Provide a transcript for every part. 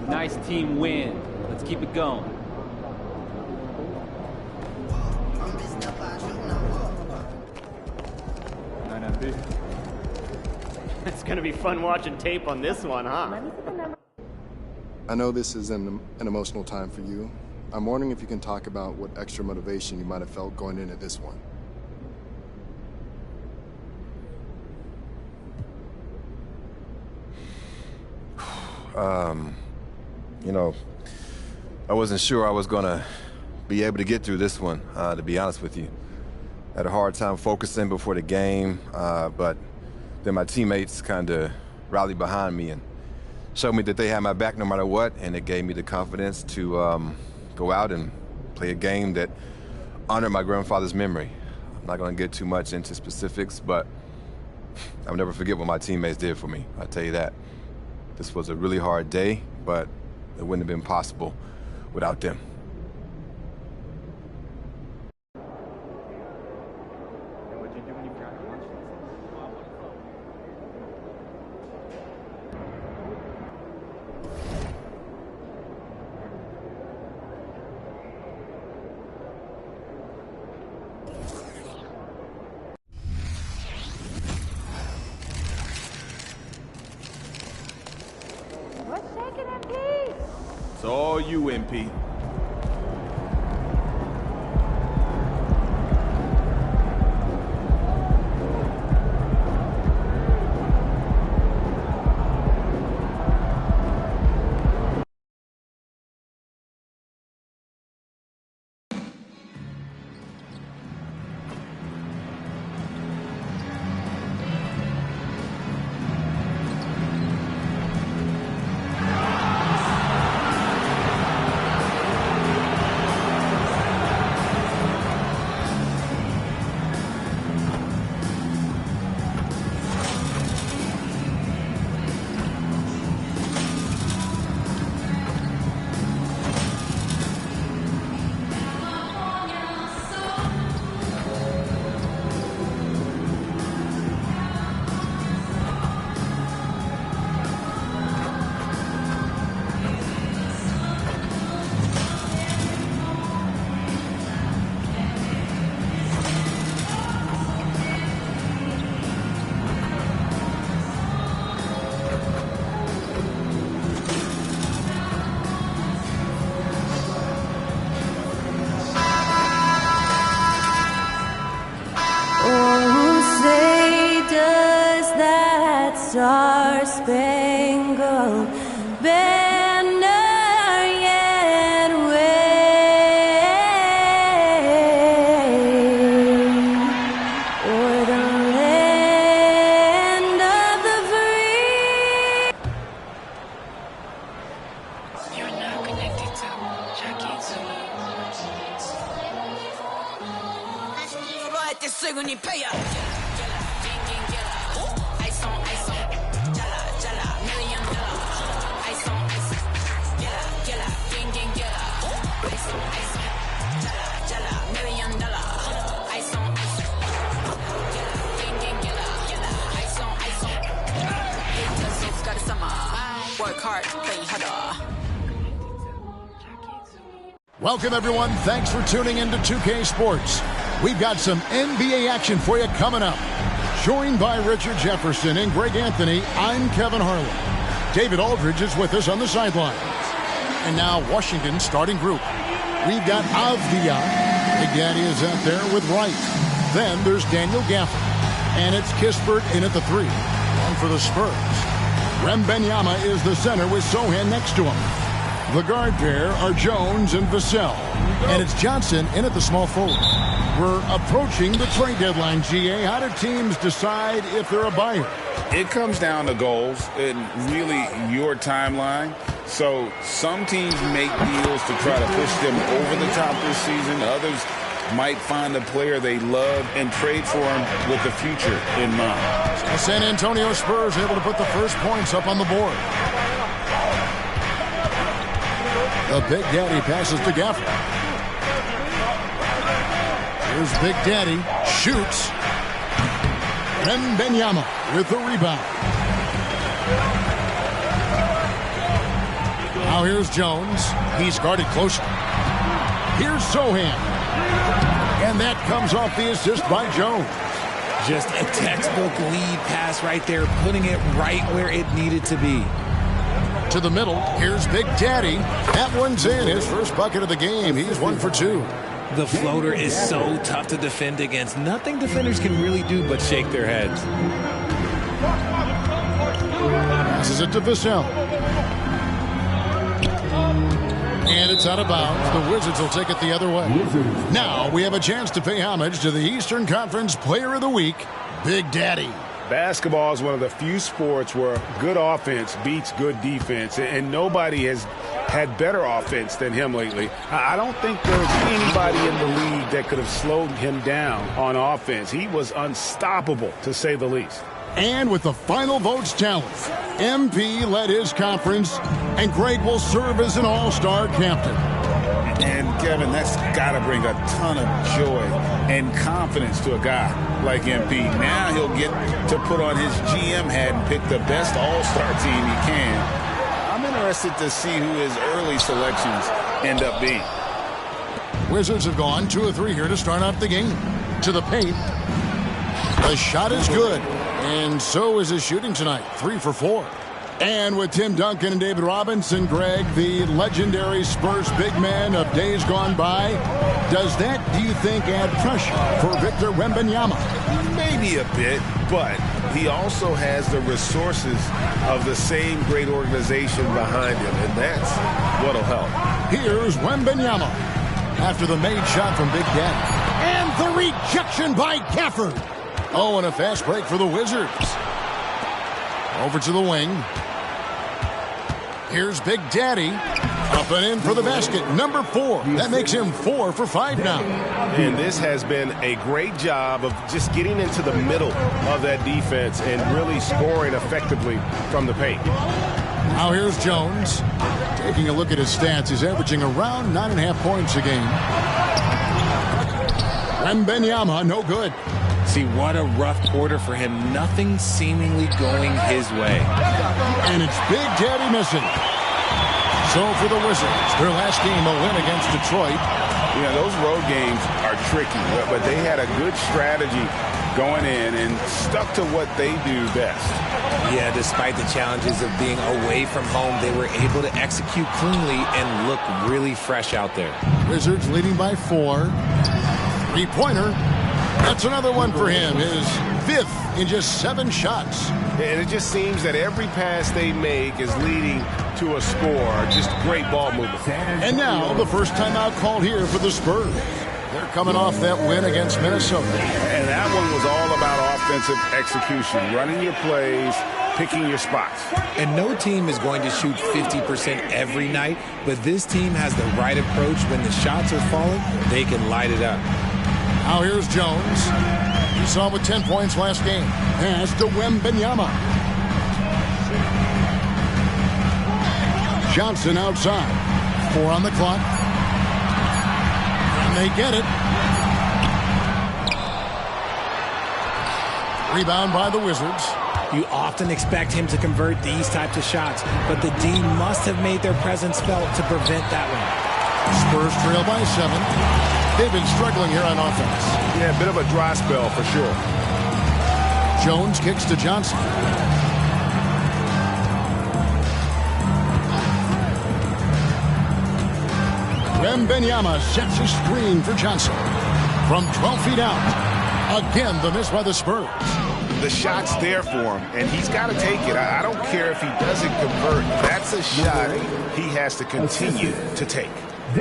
Nice team win. Let's keep it going. It's gonna be fun watching tape on this one, huh? I know this is an emotional time for you. I'm wondering if you can talk about what extra motivation you might have felt going into this one. You know, I wasn't sure I was gonna be able to get through this one, to be honest with you. I had a hard time focusing before the game, but then my teammates kind of rallied behind me and showed me that they had my back no matter what, and it gave me the confidence to go out and play a game that honored my grandfather's memory. I'm not going to get too much into specifics, but I'll never forget what my teammates did for me. I'll tell you that. This was a really hard day, but it wouldn't have been possible without them. It's all you, MP. Star-Spangled Banner yet wave o'er the land of the free. You're now connected to Jackie Zulu. Welcome, everyone. Thanks for tuning in to 2K Sports. We've got some NBA action for you coming up. Joined by Richard Jefferson and Greg Anthony, I'm Kevin Harlan. David Aldridge is with us on the sidelines. And now Washington's starting group. We've got Avdia. Big Daddy is out there with Wright. Then there's Daniel Gafford. And it's Kispert in at the 3. One for the Spurs. Wembanyama is the center with Sohan next to him. The guard pair are Jones and Vassell. And it's Johnson in at the small forward. We're approaching the trade deadline, GA. How do teams decide if they're a buyer? It comes down to goals and really your timeline. So some teams make deals to try to push them over the top this season. Others might find a player they love and trade for him with the future in mind. The San Antonio Spurs able to put the first points up on the board. The Big Daddy passes to Gafford. Here's Big Daddy. shoots. Wembanyama with the rebound. Now here's Jones. He's guarded closely. Here's Sohan. And that comes off the assist by Jones. Just a textbook lead pass right there, putting it right where it needed to be. To the middle, here's Big Daddy. That one's in, his first bucket of the game. He's 1 for 2. The floater is so tough to defend against. Nothing defenders can really do but shake their heads. Passes it to Vassell. And it's out of bounds. The Wizards will take it the other way. Now we have a chance to pay homage to the Eastern Conference Player of the Week, Big Daddy. Basketball is one of the few sports where good offense beats good defense, and nobody has had better offense than him lately. I don't think there's anybody in the league that could have slowed him down on offense. He was unstoppable, to say the least. And with the final votes tallied, MP led his conference, and Greg will serve as an all-star captain. And, Kevin, that's got to bring a ton of joy and confidence to a guy like MP. Now he'll get to put on his GM hat and pick the best all-star team he can. I'm interested to see who his early selections end up being. Wizards have gone 2 of 3 here to start off the game. To the paint. The shot is good. And so is his shooting tonight, 3 for 4. And with Tim Duncan and David Robinson, Greg, the legendary Spurs big man of days gone by, does that, do you think, add pressure for Victor Wembanyama? Maybe a bit, but he also has the resources of the same great organization behind him, and that's what'll help. Here's Wembanyama after the made shot from Big Daddy. And the rejection by Gafford. Oh, and a fast break for the Wizards. Over to the wing. Here's Big Daddy. Up and in for the basket. Number 4. That makes him 4 for 5 now. And this has been a great job of just getting into the middle of that defense and really scoring effectively from the paint. Now here's Jones. Taking a look at his stats, he's averaging around 9.5 points a game. Wembanyama, no good. See, what a rough quarter for him. Nothing seemingly going his way. And it's Big Daddy missing. So for the Wizards, their last game a win against Detroit. Yeah, those road games are tricky, but they had a good strategy going in and stuck to what they do best. Yeah, despite the challenges of being away from home, they were able to execute cleanly and look really fresh out there. Wizards leading by 4. 3-pointer. That's another one for him. His 5th in just 7 shots. And it just seems that every pass they make is leading to a score. Just great ball movement. And now the first timeout called here for the Spurs. They're coming off that win against Minnesota. And that one was all about offensive execution, running your plays, picking your spots. And no team is going to shoot 50% every night, but this team has the right approach. When the shots are falling, they can light it up. Now here's Jones. You saw him with 10 points last game. Pass to Wembanyama. Johnson outside. 4 on the clock. And they get it. Rebound by the Wizards. You often expect him to convert these types of shots, but the D must have made their presence felt to prevent that one. Spurs trail by 7. They've been struggling here on offense. Yeah, a bit of a dry spell for sure. Jones kicks to Johnson. Wembanyama sets a screen for Johnson. From 12 feet out. Again, the miss by the Spurs. The shot's there for him, and he's got to take it. I don't care if he doesn't convert. That's a shot he has to continue to take.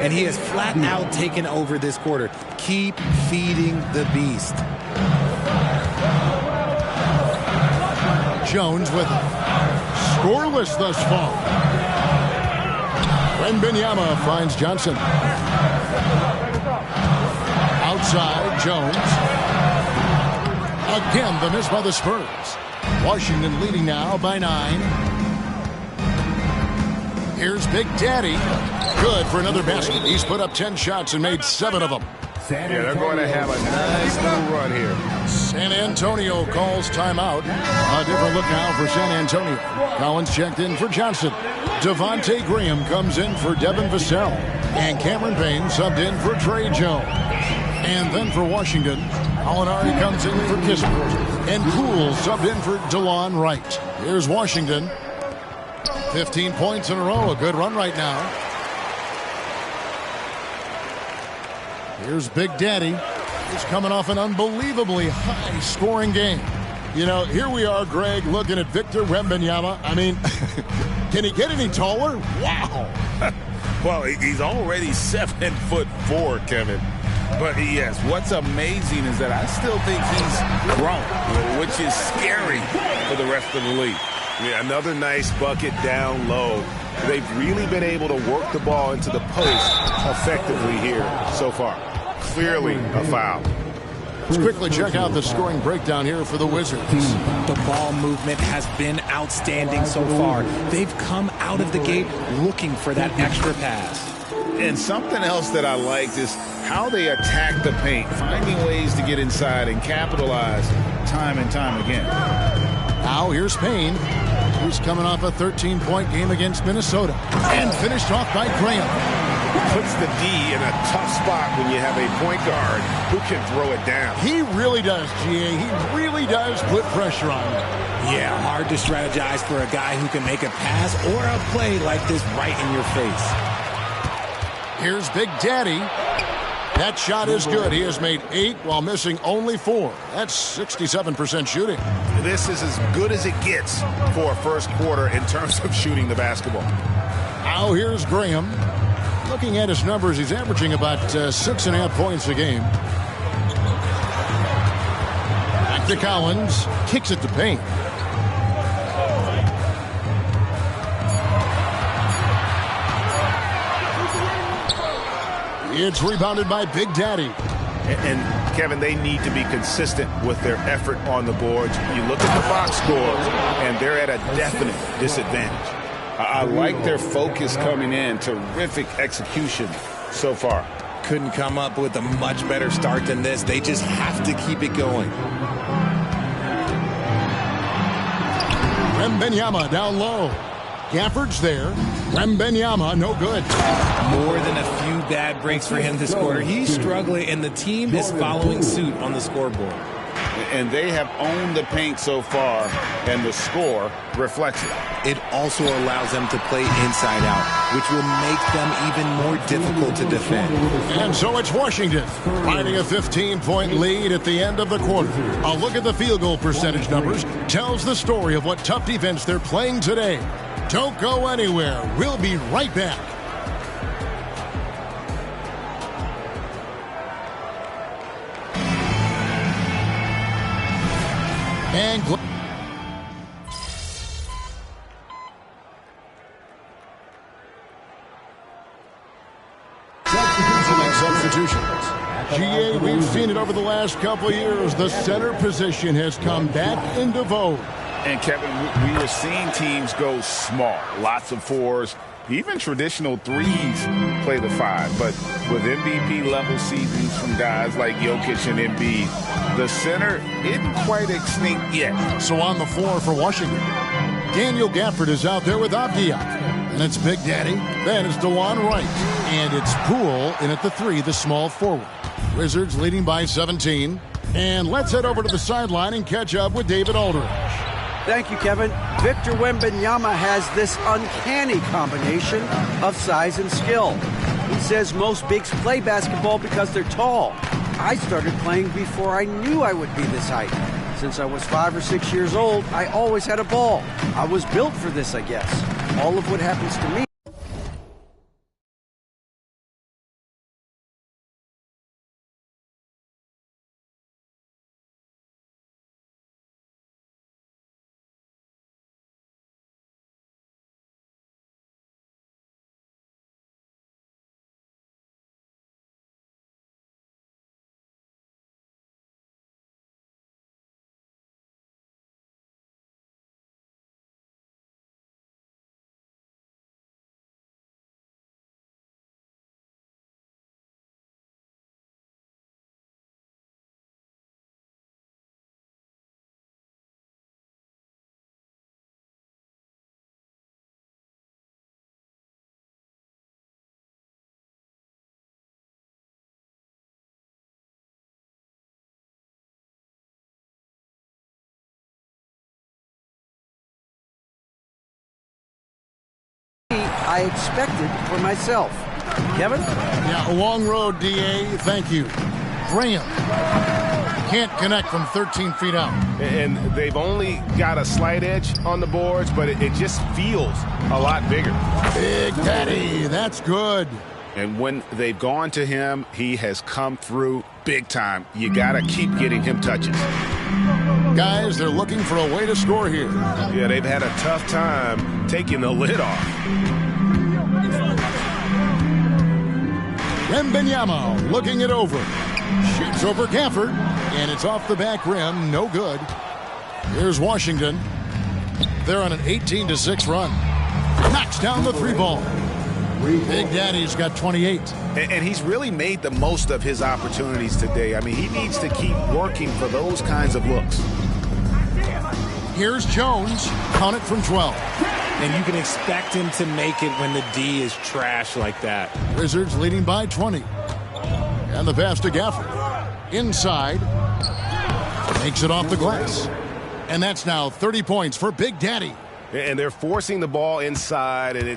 And he has flat out taken over this quarter. Keep feeding the beast. Jones with it. Scoreless thus far. Wembanyama finds Johnson. Outside, Jones. Again, the miss by the Spurs. Washington leading now by 9. Here's Big Daddy. Good for another basket. He's put up 10 shots and made 7 of them. Yeah, they're going to have a nice little run here. San Antonio calls timeout. A different look now for San Antonio. Collins checked in for Johnson. Devontae Graham comes in for Devin Vassell. And Cameron Payne subbed in for Trey Jones. And then for Washington, Alinari comes in for Kispert. And Poole subbed in for DeLon Wright. Here's Washington. 15 points in a row. A good run right now. Here's Big Daddy. He's coming off an unbelievably high-scoring game. You know, here we are, Greg, looking at Victor Wembanyama. I mean, can he get any taller? Wow. Well, he's already 7'4", Kevin. But yes, what's amazing is that I still think he's grown, which is scary for the rest of the league. Yeah, another nice bucket down low. They've really been able to work the ball into the post effectively here so far. Clearly a foul. Let's quickly check out the scoring breakdown here for the Wizards. The ball movement has been outstanding so far. They've come out of the gate looking for that extra pass. And something else that I liked is how they attack the paint, finding ways to get inside and capitalize time and time again. Now here's Payne, who's coming off a 13-point game against Minnesota. And finished off by Graham. Puts the D in a tough spot when you have a point guard who can throw it down. He really does, GA. He really does put pressure on him. Yeah, hard to strategize for a guy who can make a pass or a play like this right in your face. Here's Big Daddy. That shot is good. He has made 8 while missing only 4. That's 67% shooting. This is as good as it gets for a first quarter in terms of shooting the basketball. Now here's Graham. Looking at his numbers, he's averaging about 6.5 points a game. Back to Collins. Kicks it to Payne. It's rebounded by Big Daddy. And Kevin, they need to be consistent with their effort on the boards. You look at the box scores, and they're at a definite disadvantage. I like their focus coming in. Terrific execution so far. Couldn't come up with a much better start than this. They just have to keep it going. Wembanyama down low. Gafford's there. Wembanyama, no good. More than a few bad breaks for him this quarter. He's struggling, and the team is following suit on the scoreboard. And they have owned the paint so far, and the score reflects it. It also allows them to play inside out, which will make them even more difficult to defend. And so it's Washington finding a 15-point lead at the end of the quarter. A look at the field goal percentage numbers tells the story of what tough defense they're playing today. Don't go anywhere. We'll be right back. And substitutions. GA, we've seen it over the last couple of years. The center position has come back into vogue. And Kevin, we were seeing teams go small, lots of 4s, even traditional 3s play the 5. But with MVP level seasons from guys like Jokic and Embiid, the center isn't quite extinct yet. So on the floor for Washington, Daniel Gafford is out there with Abdiak. And it's Big Daddy. Then it's DeLon Wright. And it's Poole in at the 3, the small forward. Wizards leading by 17. And let's head over to the sideline and catch up with David Aldridge. Thank you, Kevin. Victor Wembanyama has this uncanny combination of size and skill. He says most bigs play basketball because they're tall. I started playing before I knew I would be this height. Since I was 5 or 6 years old, I always had a ball. I was built for this, I guess. All of what happens to me I expected for myself. Kevin? Yeah, a long road, D.A. Thank you. Graham can't connect from 13 feet out. And they've only got a slight edge on the boards, but it just feels a lot bigger. Big Daddy, that's good. And when they've gone to him, he has come through big time. You got to keep getting him touches. Guys, they're looking for a way to score here. Yeah, they've had a tough time taking the lid off. Wembanyama looking it over. Shoots over Gafford, and it's off the back rim. No good. Here's Washington. They're on an 18-6 run. Knocks down the three ball. Big Daddy's got 28. And he's really made the most of his opportunities today. I mean, he needs to keep working for those kinds of looks. Here's Jones. Count it from 12. And you can expect him to make it when the D is trash like that. Wizards leading by 20. And the pass to Gafford. Inside. Makes it off the glass. And that's now 30 points for Big Daddy. And they're forcing the ball inside, and